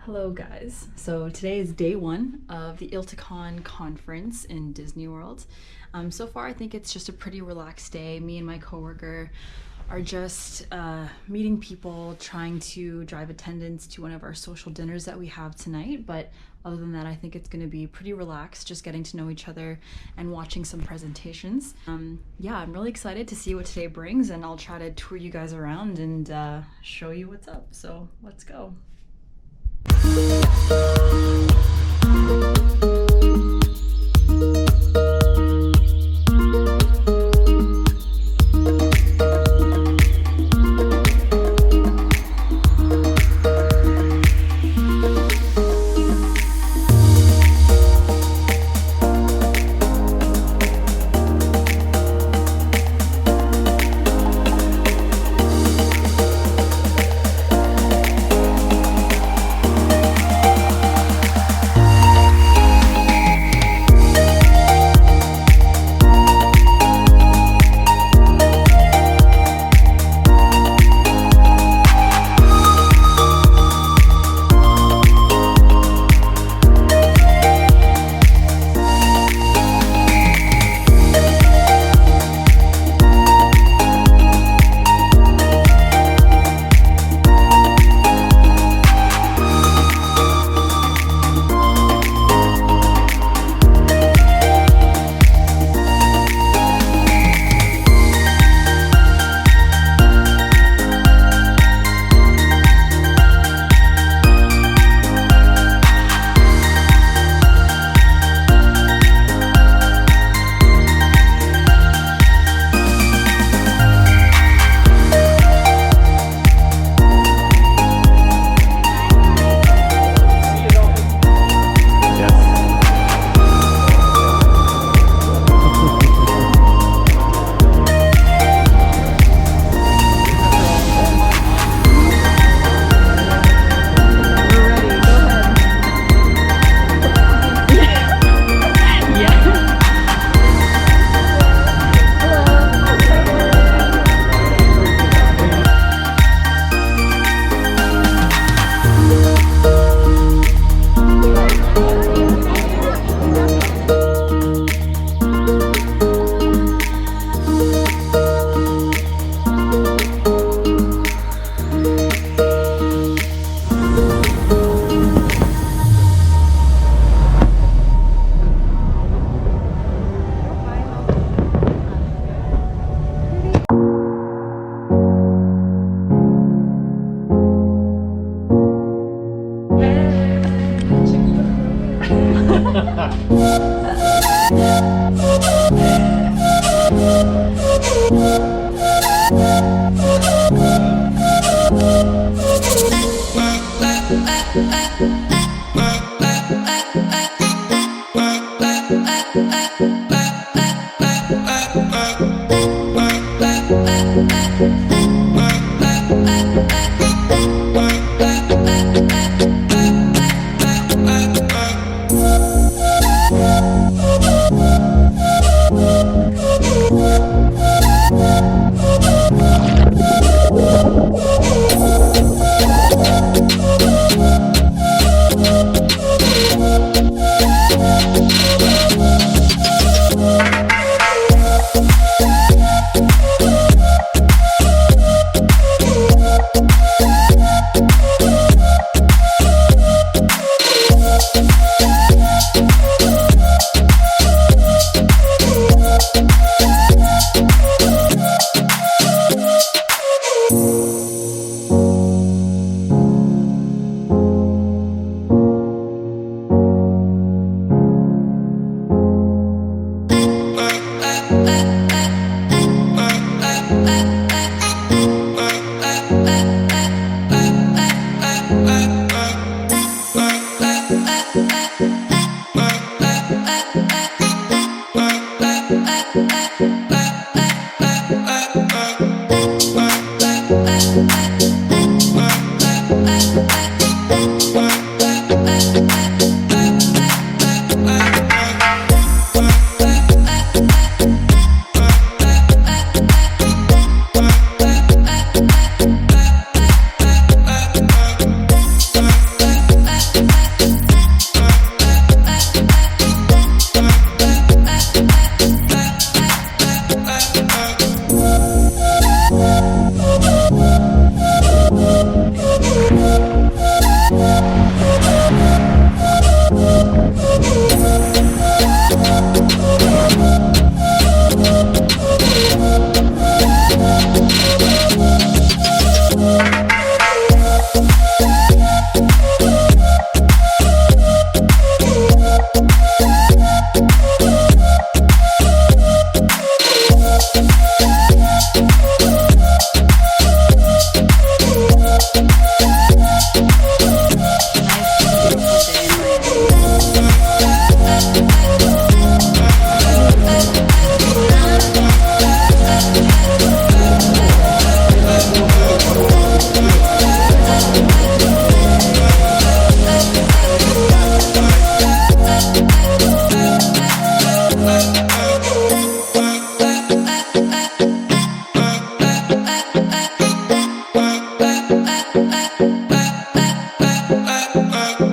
Hello guys. So today is day one of the Iltacon conference in Disneyworld. So far I think it's just a pretty relaxed day. Me and my coworker are just meeting people, trying to drive attendance to one of our social dinners that we have tonight. But other than that, I think it's going to be pretty relaxed, just getting to know each other and watching some presentations. Yeah, I'm really excited to see what today brings, and I'll try to tour you guys around and show you what's up. So let's go.